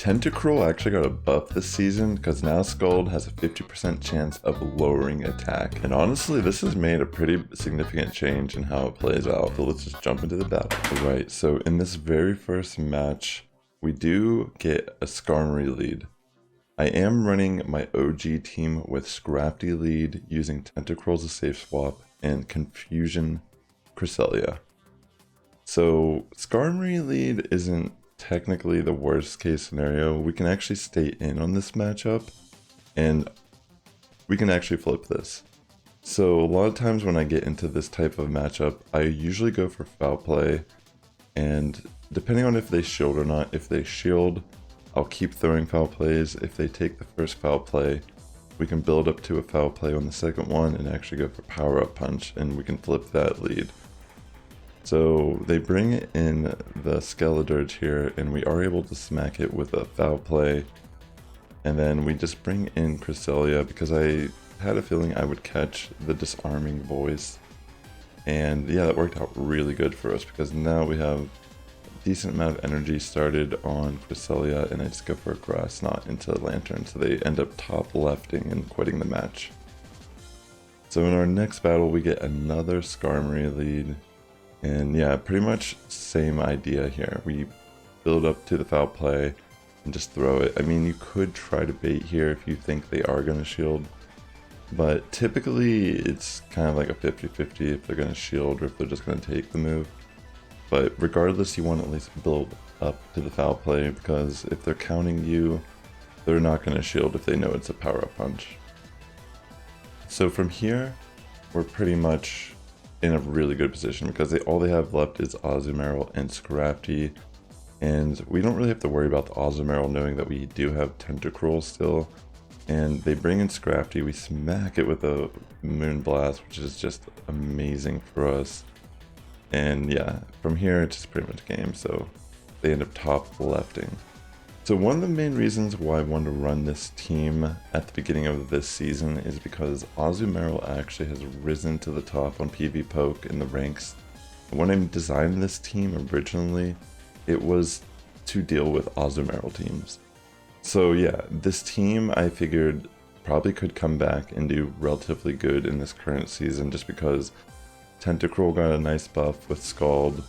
Tentacruel actually got a buff this season because now Scald has a 50% chance of lowering attack. And honestly, this has made a pretty significant change in how it plays out. So let's just jump into the battle. Alright, so in this very first match, we do get a Skarmory lead. I am running my OG team with Scrafty lead using Tentacruel as a safe swap and Confusion Cresselia. So Skarmory lead isn't technically the worst case scenario. We can actually stay in on this matchup and we can actually flip this. So a lot of times when I get into this type of matchup, I usually go for foul play, and depending on if they shield or not, if they shield, I'll keep throwing foul plays. If they take the first foul play, we can build up to a foul play on the second one and actually go for power up punch, and we can flip that lead. So they bring in the Skeledirge here, and we are able to smack it with a foul play. And then we just bring in Cresselia because I had a feeling I would catch the disarming voice. And yeah, that worked out really good for us because now we have a decent amount of energy started on Cresselia, and I just go for a Grass Knot into Lantern, so they end up top lefting and quitting the match. So in our next battle, we get another Skarmory lead. And yeah, pretty much same idea here. We build up to the foul play and just throw it. I mean, you could try to bait here if you think they are going to shield, but typically it's kind of like a 50-50 if they're going to shield or if they're just going to take the move. But regardless, you want to at least build up to the foul play, because if they're counting you, they're not going to shield if they know it's a power up punch. So from here, we're pretty much in a really good position because all they have left is Azumarill and Scrafty, and we don't really have to worry about the Azumarill knowing that we do have Tentacruel still. And they bring in Scrafty, we smack it with a Moon Blast, which is just amazing for us. And yeah, from here it's just pretty much game, so they end up top lefting. So one of the main reasons why I wanted to run this team at the beginning of this season is because Azumarill actually has risen to the top on PvPoke in the ranks. When I designed this team originally, it was to deal with Azumarill teams. So yeah, this team I figured probably could come back and do relatively good in this current season just because Tentacruel got a nice buff with Scald,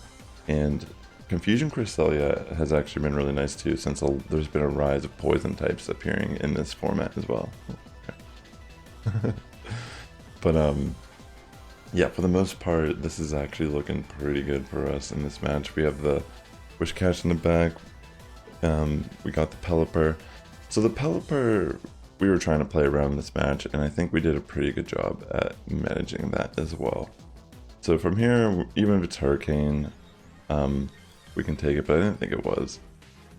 and Confusion Cresselia has actually been really nice too, since there's been a rise of poison types appearing in this format as well. Okay. But yeah, for the most part, this is actually looking pretty good for us in this match. We have the Wishcash in the back. We got the Pelipper. So the Pelipper, we were trying to play around this match, and I think we did a pretty good job at managing that as well. So from here, even if it's Hurricane, we can take it, but I didn't think it was.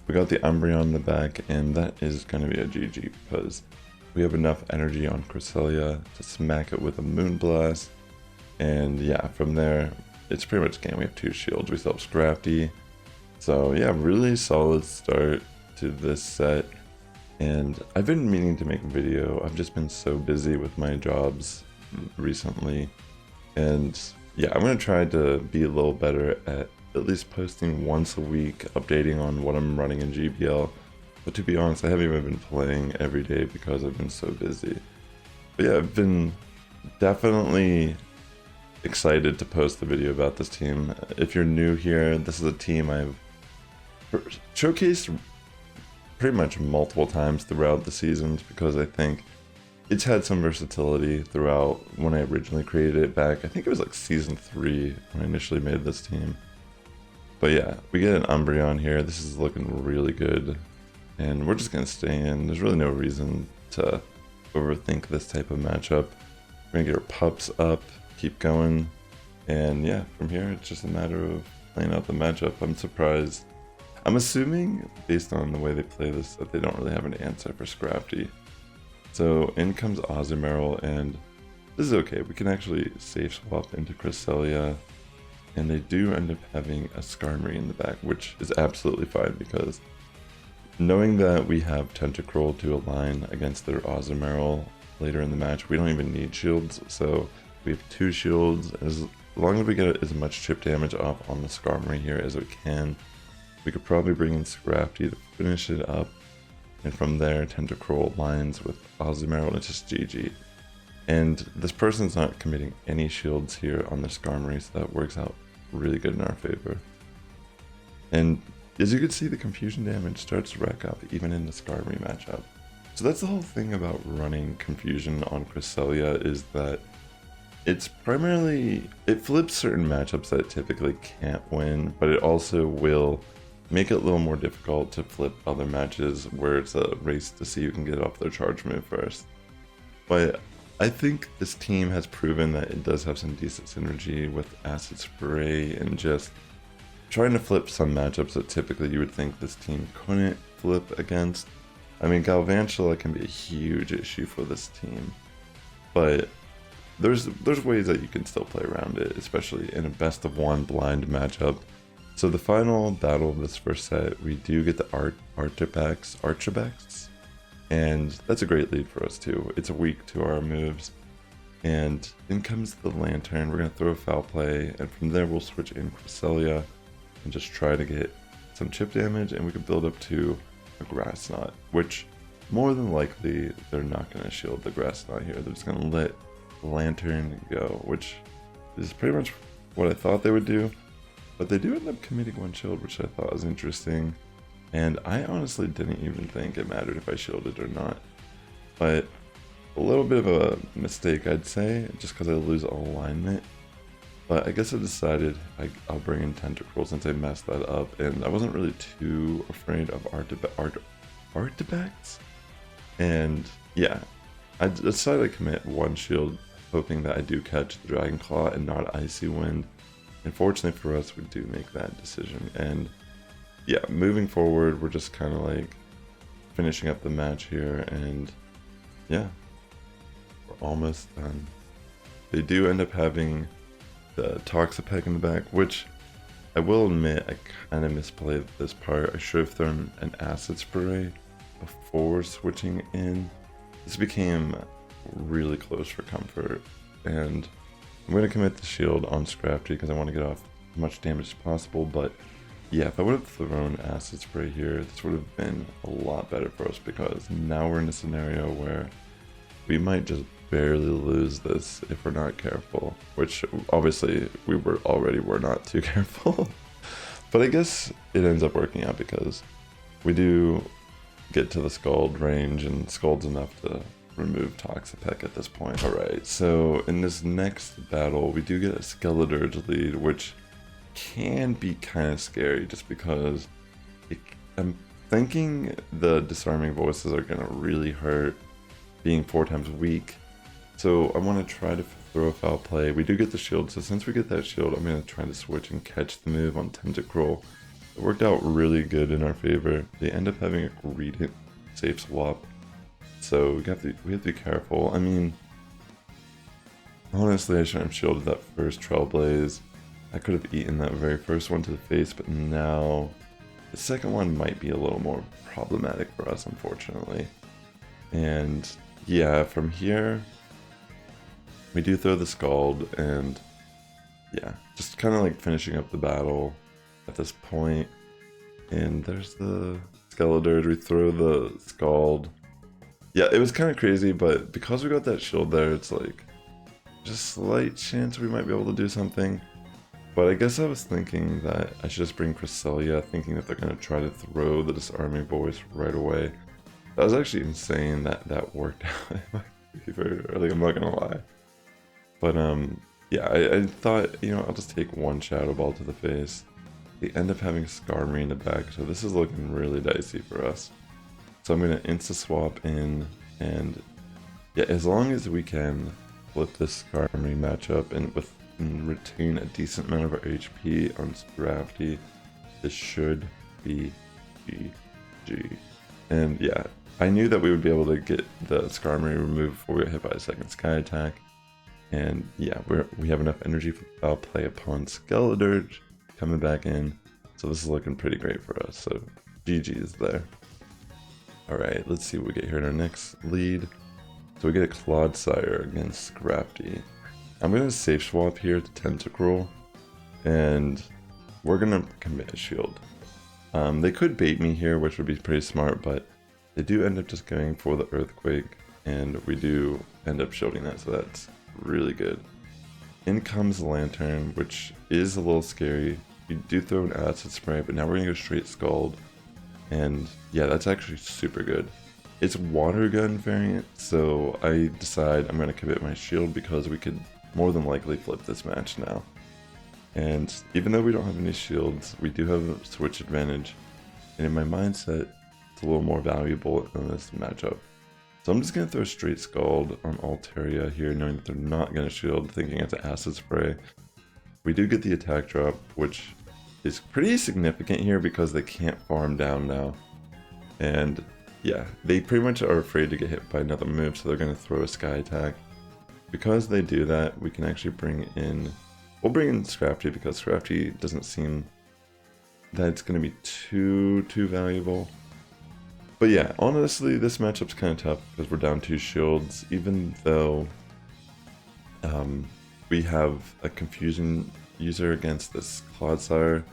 We got the Umbreon in the back, and that is going to be a GG because we have enough energy on Cresselia to smack it with a Moon Blast. And yeah, from there, it's pretty much game. We have 2 shields, we still have Scrafty. So yeah, really solid start to this set. And I've been meaning to make a video. I've just been so busy with my jobs recently. And yeah, I'm going to try to be a little better at least posting once a week, updating on what I'm running in GBL. But to be honest, I haven't even been playing every day because I've been so busy. But yeah, I've been definitely excited to post the video about this team. If you're new here, this is a team I've showcased pretty much multiple times throughout the seasons because I think it's had some versatility throughout when I originally created it back. I think it was like season 3 when I initially made this team. But yeah, we get an Umbreon here. This is looking really good, and we're just gonna stay in. There's really no reason to overthink this type of matchup. We're gonna get our pups up, keep going, and yeah, from here it's just a matter of playing out the matchup. I'm surprised. I'm assuming, based on the way they play this, that they don't really have an answer for Scrafty. So in comes Azumarill, and this is okay. We can actually safe swap into Cresselia. And they do end up having a Skarmory in the back, which is absolutely fine because knowing that we have Tentacruel to align against their Azumarill later in the match, we don't even need shields. So we have 2 shields. As long as we get as much chip damage off on the Skarmory here as we can, we could probably bring in Scrafty to finish it up And from there, Tentacruel lines with Azumarill, and it's just GG. And this person's not committing any shields here on their Skarmory, so that works out really good in our favor. And as you can see, the confusion damage starts to rack up even in the Skarmory matchup. So that's the whole thing about running confusion on Cresselia, is that it's primarily, it flips certain matchups that it typically can't win, but it also will make it a little more difficult to flip other matches where it's a race to see who can get off their charge move first. But I think this team has proven that it does have some decent synergy with Acid Spray and just trying to flip some matchups that typically you would think this team couldn't flip against. I mean, Galvantula can be a huge issue for this team, but there's ways that you can still play around it, especially in a best of one blind matchup. So the final battle of this first set, we do get the Archibacks, and that's a great lead for us too. It's weak to our moves, and in comes the Lantern. We're gonna throw a foul play, and from there we'll switch in Cresselia and just try to get some chip damage, and we can build up to a Grass Knot, which more than likely they're not gonna shield the Grass Knot here. They're just gonna let Lantern go, which is pretty much what I thought they would do. But they do end up committing one shield, which I thought was interesting. And I honestly didn't even think it mattered if I shielded or not. But a little bit of a mistake, I'd say, just because I lose alignment. But I guess I decided I'll bring in Tentacruel since I messed that up. And I wasn't really too afraid of Archibacks. And yeah, I decided to commit one shield, hoping that I do catch the Dragon Claw and not Icy Wind. Unfortunately for us, we do make that decision. And yeah, moving forward, we're just kind of like finishing up the match here, and yeah, we're almost done. They do end up having the Toxapeck in the back, which I will admit I kind of misplayed this part. I should have thrown an Acid Spray before switching in. This became really close for comfort, and I'm going to commit the shield on Scrafty because I want to get off as much damage as possible. But yeah, if I would have thrown Acid Spray here, this would have been a lot better for us, because now we're in a scenario where we might just barely lose this if we're not careful, which obviously were not too careful. But I guess it ends up working out because we do get to the Scald range, and Scald's enough to remove Toxapeck at this point. Alright, so in this next battle, we do get a Skeledirge lead, which can be kind of scary just because I'm thinking the Disarming Voices are going to really hurt, being 4 times weak. So I want to try to throw a foul play. We do get the shield, so since we get that shield, I'm going to try to switch and catch the move on Tentacruel. It worked out really good in our favor. They end up having a great safe swap, so we have to be careful. I mean, honestly, I shouldn't have shielded that first Trailblaze. I could have eaten that very first one to the face, but now the second one might be a little more problematic for us, unfortunately. And yeah, from here, we do throw the Scald, and yeah, just kind of like finishing up the battle at this point. And there's the Skeledirge, we throw the Scald. Yeah, it was kind of crazy, but because we got that shield there, it's like just a slight chance we might be able to do something. But I guess I was thinking that I should just bring Cresselia, thinking that they're going to try to throw the Disarming Voice right away. That was actually insane that worked out very early, I'm not going to lie. But yeah, I thought, you know, I'll just take one Shadow Ball to the face. They end up having Skarmory in the back, so this is looking really dicey for us. So I'm going to Insta-Swap in, and yeah, as long as we can flip this Skarmory matchup and retain a decent amount of our HP on Scrafty, this should be GG. And yeah, I knew that we would be able to get the Skarmory removed before we got hit by a second Sky Attack. And yeah, we have enough energy for foul play upon Skeledirge coming back in. So this is looking pretty great for us. So GG is there. Alright, let's see what we get here in our next lead. So we get a Clodsire against Scrafty. I'm going to safe swap here to Tentacruel, and we're going to commit a shield. They could bait me here, which would be pretty smart, but They do end up just going for the Earthquake, and we do end up shielding that, so that's really good. In comes the Lantern, which is a little scary. You do throw an Acid Spray, but now we're going to go straight Scald. And yeah, that's actually super good. It's Water Gun variant, so I decide I'm going to commit my shield because we could more than likely flip this match now. And even though we don't have any shields, we do have a switch advantage. And in my mindset, it's a little more valuable in this matchup. So I'm just going to throw straight Scald on Altaria here, knowing that they're not going to shield, thinking it's an Acid Spray. We do get the attack drop, which is pretty significant here because they can't farm down now. And yeah, they pretty much are afraid to get hit by another move, so they're going to throw a Sky Attack. Because they do that, we can actually we'll bring in Scrafty, because Scrafty doesn't seem that it's going to be too valuable. But yeah, honestly, this matchup's kind of tough because we're down 2 shields, even though we have a Confusion user against this Clodsire.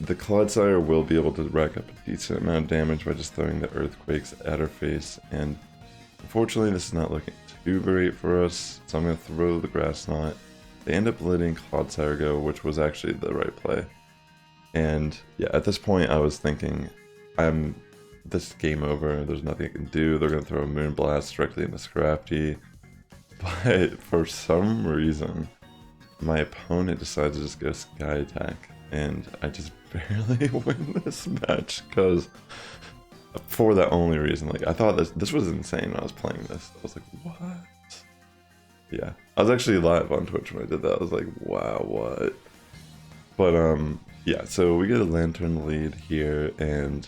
The Clodsire will be able to rack up a decent amount of damage by just throwing the Earthquakes at her face, and unfortunately this is not looking too great for us, so I'm going to throw the Grass Knot. They end up letting Clodsire go, which was actually the right play. And yeah, at this point I was thinking, this game over, there's nothing I can do, they're going to throw a Moonblast directly into Scrafty. But for some reason, my opponent decided to just go Sky Attack, and I just barely win this match because for that only reason. Like, I thought this was insane when I was playing this. I was like, what? Yeah, I was actually live on Twitch when I did that. I was like, wow, what? But yeah, so we get a Lantern lead here, and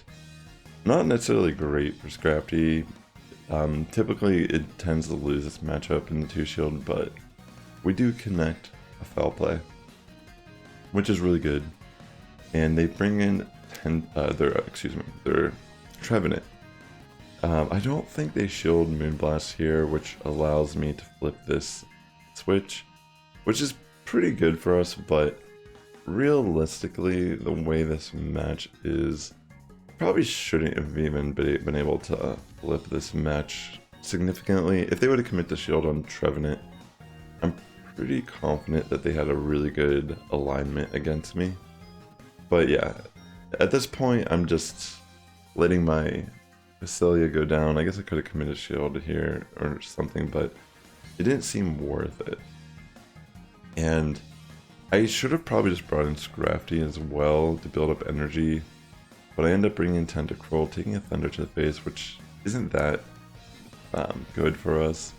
not necessarily great for Scrafty. Typically it tends to lose this matchup in the 2 shield, but we do connect a Foul Play, which is really good. And they bring in their Trevenant. I don't think they shield Moonblast here, which allows me to flip this switch, which is pretty good for us, but realistically, the way this match is, probably shouldn't have even been able to flip this match significantly. If they would have committed to shield on Trevenant, I'm pretty confident that they had a really good alignment against me. But yeah, at this point, I'm just letting my Cresselia go down. I guess I could have committed shield here or something, but it didn't seem worth it. And I should have probably just brought in Scrafty as well to build up energy. But I end up bringing in Tentacruel, taking a Thunder to the face, which isn't that good for us.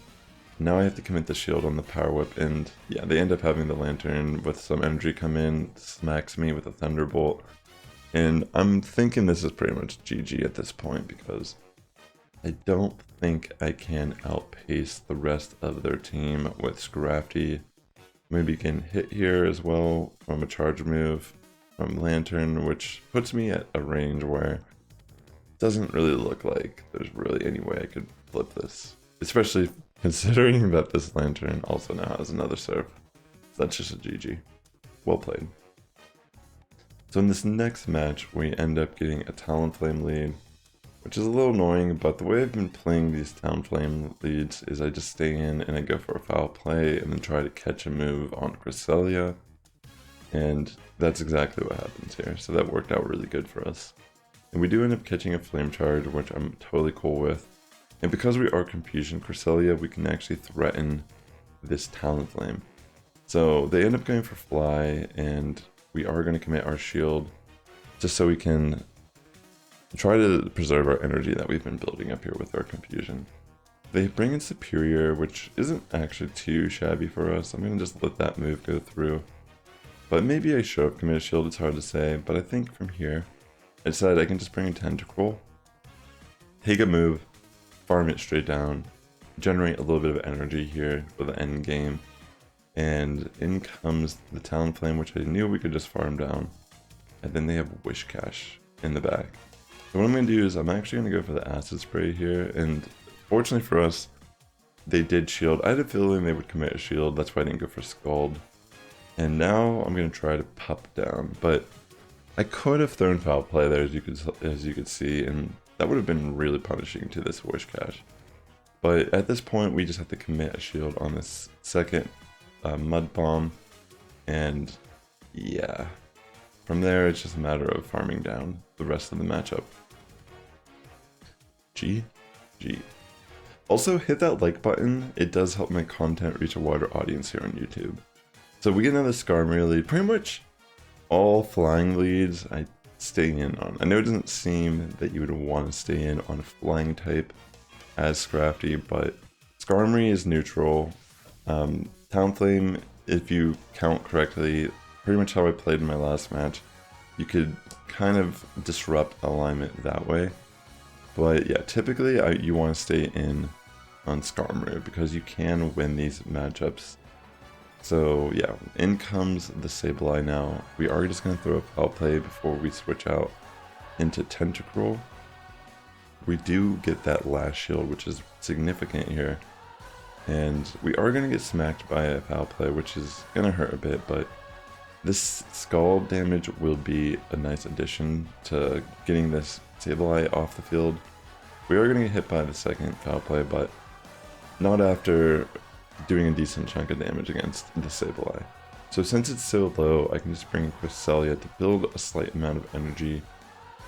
Now I have to commit the shield on the Power Whip, and yeah, they end up having the Lantern with some energy come in, smacks me with a Thunderbolt. And I'm thinking this is pretty much GG at this point, because I don't think I can outpace the rest of their team with Scrafty. Maybe can hit here as well from a charge move. Lantern, which puts me at a range where it doesn't really look like there's really any way I could flip this, especially considering that this Lantern also now has another Surf. So that's just a GG. Well played. So in this next match, we end up getting a Talonflame lead, which is a little annoying, but the way I've been playing these Talonflame leads is I just stay in and I go for a Foul Play and then try to catch a move on Cresselia. And that's exactly what happens here, so that worked out really good for us. And we do end up catching a Flame Charge, which I'm totally cool with. And because we are Confusion Cresselia, we can actually threaten this Talonflame. So they end up going for Fly, and we are going to commit our shield, just so we can try to preserve our energy that we've been building up here with our Confusion. They bring in Superior, which isn't actually too shabby for us. I'm going to just let that move go through. But maybe I should have committed shield, it's hard to say, but I think from here, I decided I can just bring in Tentacruel, take a move, farm it straight down, generate a little bit of energy here for the end game, and in comes the Talonflame, which I knew we could just farm down, and then they have Wish Cache in the back. So what I'm going to do is I'm actually going to go for the Acid Spray here, and fortunately for us, they did shield. I had a feeling they would commit a shield, that's why I didn't go for Scald. And now I'm going to try to pop down, but I could have thrown Foul Play there as you could see, and That would have been really punishing to this Wishcash. But at this point, we just have to commit a shield on this second Mud Bomb. And yeah, from there, it's just a matter of farming down the rest of the matchup. GG. Also, hit that like button. It does help my content reach a wider audience here on YouTube. So we get another Skarmory lead. Pretty much all flying leads I stay in on. I know it doesn't seem that you would want to stay in on a flying type as Scrafty, but Skarmory is neutral. Talonflame, if you count correctly, pretty much how I played in my last match, you could kind of disrupt alignment that way. But yeah, typically you want to stay in on Skarmory because you can win these matchups. So yeah, in comes the Sableye now. We are just going to throw a Foul Play before we switch out into Tentacruel. We do get that last shield, which is significant here. And we are going to get smacked by a Foul Play, which is going to hurt a bit, but this Scald damage will be a nice addition to getting this Sableye off the field. We are going to get hit by the second Foul Play, but not after doing a decent chunk of damage against the Sableye. So since it's so low, I can just bring Cresselia to build a slight amount of energy.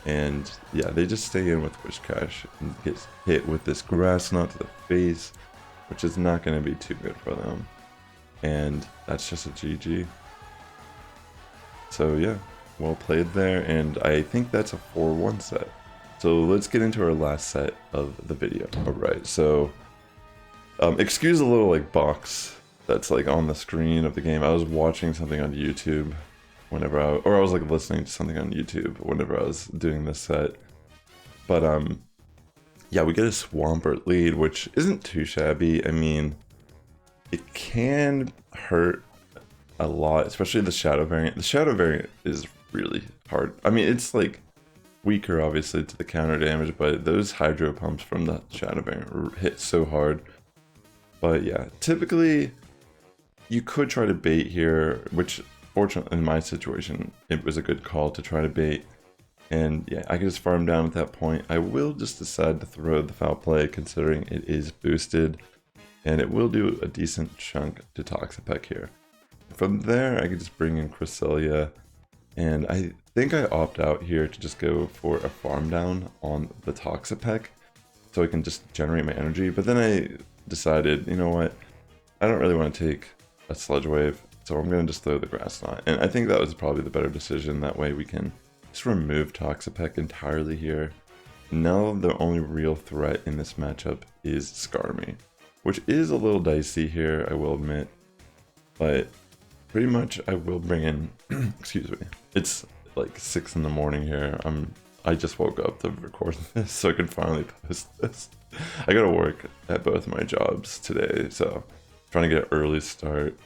And yeah, they just stay in with Wishcash and get hit with this Grass Knot to the face, which is not going to be too good for them. And that's just a GG. So yeah, well played there, and I think that's a 4-1 set. So let's get into our last set of the video. Alright, so excuse a little like box that's like on the screen of the game. I was watching something on YouTube whenever I was like listening to something on YouTube whenever I was doing this set. But yeah, we get a Swampert lead, which isn't too shabby. I mean, it can hurt a lot, especially the Shadow variant. The Shadow variant is really hard. I mean, it's like weaker obviously to the counter damage, but those Hydro Pumps from the Shadow variant hit so hard. But yeah, typically you could try to bait here, which fortunately in my situation, it was a good call to try to bait. And yeah, I can just farm down at that point. I will just decide to throw the Foul Play considering it is boosted, and it will do a decent chunk to Toxapeck here. From there, I can just bring in Cresselia, and I think I opt out here to just go for a farm down on the Toxapeck so I can just generate my energy. But then I decided, you know what, I don't really want to take a Sludge Wave, so I'm going to just throw the Grass Knot. And I think that was probably the better decision. That way we can just remove Toxapeck entirely here. Now the only real threat in this matchup is Skarmory, which is a little dicey here, I will admit. But pretty much I will bring in, excuse me, it's like 6 in the morning here. I just woke up to record this so I can finally post this. I gotta work at both my jobs today, so trying to get an early start.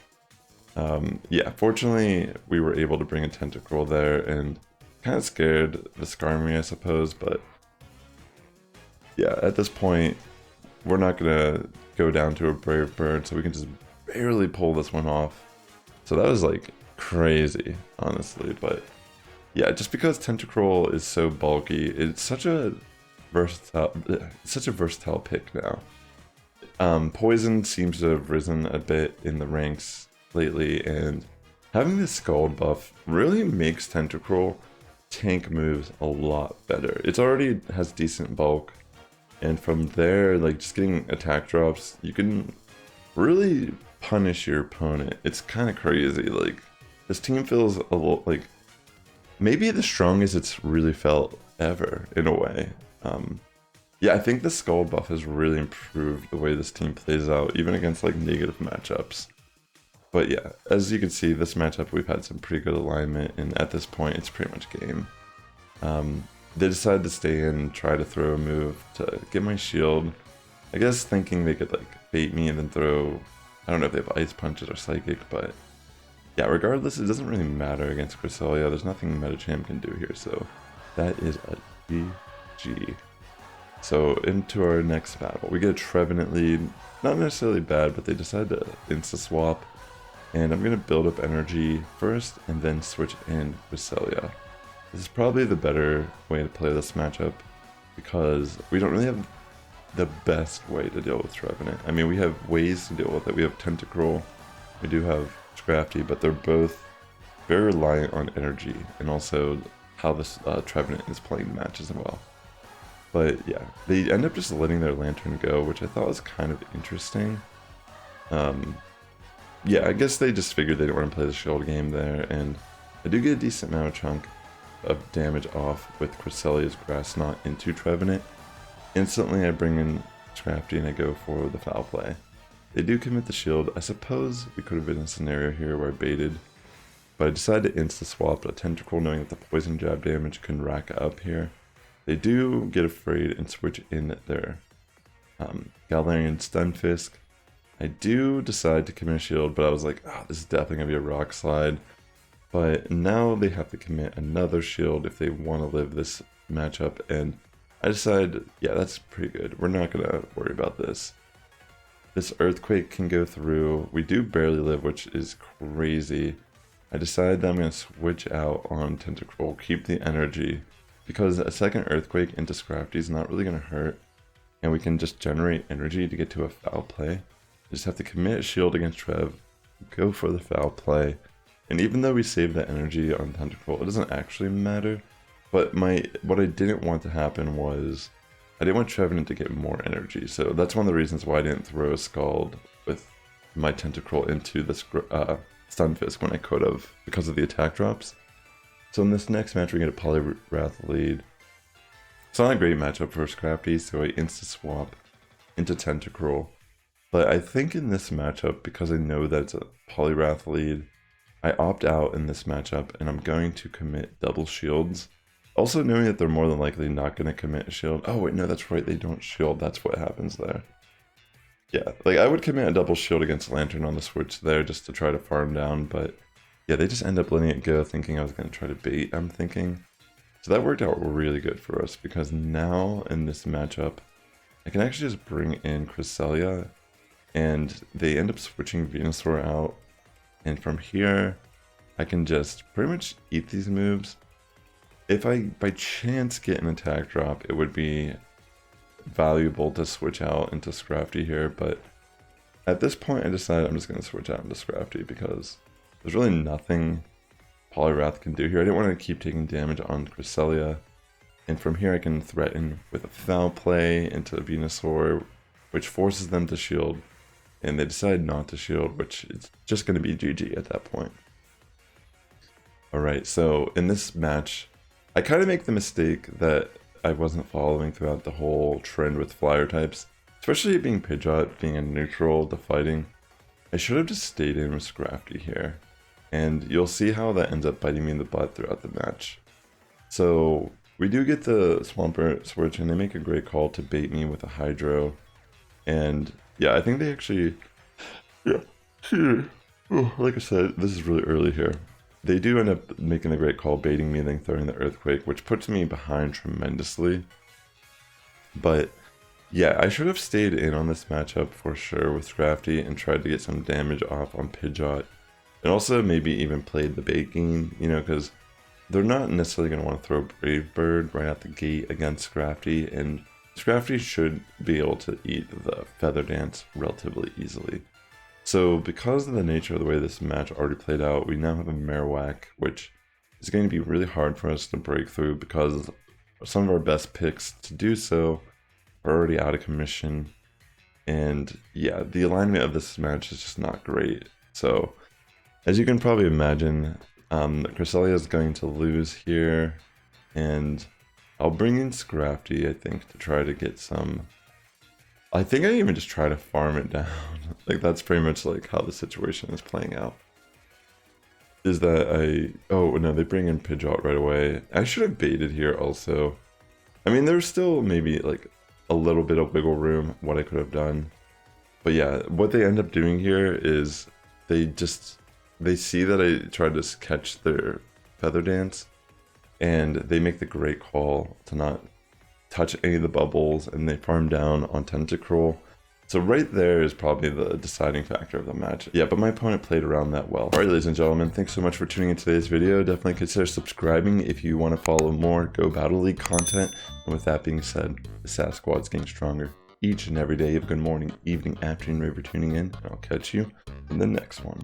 Yeah, fortunately we were able to bring a Tentacruel there and kind of scared the Skarmory, I suppose, but yeah, at this point we're not gonna go down to a Brave Bird, so we can just barely pull this one off. So that was like crazy, honestly, but yeah, just because Tentacruel is so bulky, it's such a versatile pick now. Poison seems to have risen a bit in the ranks lately, and having this Scald buff really makes Tentacruel tank moves a lot better. It already has decent bulk, and from there, like just getting attack drops, you can really punish your opponent. It's kind of crazy. Like, this team feels a little like maybe the strongest it's really felt ever in a way. Yeah, I think the Skull buff has really improved the way this team plays out, even against like negative matchups. But yeah, as you can see, this matchup we've had some pretty good alignment, and at this point it's pretty much game. They decided to stay in and try to throw a move to get my shield. I guess thinking they could like bait me and then throw, I don't know if they have Ice Punches or Psychic, but yeah, regardless, it doesn't really matter against Cresselia. There's nothing Metacham can do here, so that is a GG. So into our next battle, we get a Trevenant lead. Not necessarily bad, but they decide to insta-swap, and I'm going to build up energy first and then switch in Cresselia. This is probably the better way to play this matchup, because we don't really have the best way to deal with Trevenant. I mean, we have ways to deal with it. We have Tentacruel, we do have Scrafty, but they're both very reliant on energy and also how this Trevenant is playing matches as well. But yeah, they end up just letting their Lantern go, which I thought was kind of interesting. Yeah, I guess they just figured they didn't want to play the shield game there, and I do get a decent amount of chunk of damage off with Cresselia's Grass Knot into Trevenant. Instantly I bring in Scrafty and I go for the foul play. They do commit the shield. I suppose we could have been in a scenario here where I baited, but I decided to insta-swap a Tentacruel knowing that the poison jab damage can rack up here. They do get afraid and switch in their Galarian Stunfisk. I do decide to commit a shield, but I was like, oh, this is definitely going to be a rock slide. But now they have to commit another shield if they want to live this matchup, and I decided, yeah, that's pretty good. We're not going to worry about this. This Earthquake can go through. We do barely live, which is crazy. I decided that I'm going to switch out on Tentacruel, keep the energy, because a second Earthquake into Scrafty is not really going to hurt, and we can just generate energy to get to a foul play. Just have to commit a shield against Trev, go for the foul play, and even though we save that energy on Tentacruel, it doesn't actually matter. But what I didn't want to happen was, I didn't want Trevenant to get more energy, so that's one of the reasons why I didn't throw a Scald with my Tentacruel into the Stunfisk when I could have, because of the attack drops. So in this next match we get a Poliwrath lead. It's not a great matchup for Scrafty, so I insta-swap into Tentacruel. But I think in this matchup, because I know that it's a Poliwrath lead, I opt out in this matchup and I'm going to commit double shields. Also knowing that they're more than likely not going to commit a shield. Oh wait, no, that's right, they don't shield, that's what happens there. Yeah, like I would commit a double shield against Lantern on the switch there just to try to farm down, but yeah, they just end up letting it go thinking I was going to try to bait, I'm thinking. So that worked out really good for us, because now in this matchup, I can actually just bring in Cresselia, and they end up switching Venusaur out, and from here I can just pretty much eat these moves. If I by chance get an attack drop, it would be valuable to switch out into Scrafty here, but at this point I decided I'm just going to switch out into Scrafty because there's really nothing Poliwrath can do here. I didn't want to keep taking damage on Cresselia, and from here I can threaten with a foul play into Venusaur, which forces them to shield, and they decide not to shield, which is just going to be GG at that point. Alright, so in this match, I kind of make the mistake that I wasn't following throughout the whole trend with flyer types, especially it being Pidgeot, being a neutral to fighting. I should have just stayed in with Scrafty here, and you'll see how that ends up biting me in the butt throughout the match. So we do get the Swampert switch, and they make a great call to bait me with a Hydro, and yeah, I think they actually, yeah, like I said, this is really early here. They do end up making the great call, baiting me and then throwing the Earthquake, which puts me behind tremendously. But yeah, I should have stayed in on this matchup for sure with Scrafty and tried to get some damage off on Pidgeot. And also maybe even played the bait game, you know, because they're not necessarily going to want to throw Brave Bird right out the gate against Scrafty, and Scrafty should be able to eat the Feather Dance relatively easily. So because of the nature of the way this match already played out, we now have a Marowak, which is going to be really hard for us to break through because some of our best picks to do so are already out of commission. And yeah, the alignment of this match is just not great. So as you can probably imagine, Cresselia is going to lose here, and I'll bring in Scrafty, I think, to try to get some... I think I even just try to farm it down. Like, that's pretty much like how the situation is playing out. Is that oh no, they bring in Pidgeot right away. I should have baited here also. I mean, there's still maybe like a little bit of wiggle room what I could have done. But yeah, what they end up doing here is they see that I tried to catch their Feather Dance, and they make the great call to not touch any of the bubbles, and they farm down on Tentacruel. So right there is probably the deciding factor of the match. Yeah, but my opponent played around that well. Alright, ladies and gentlemen, thanks so much for tuning in today's video. Definitely consider subscribing if you want to follow more Go Battle League content. And with that being said, the Sass Squad's getting stronger each and every day. Have a good morning, evening, afternoon, wherever you're tuning in. And I'll catch you in the next one.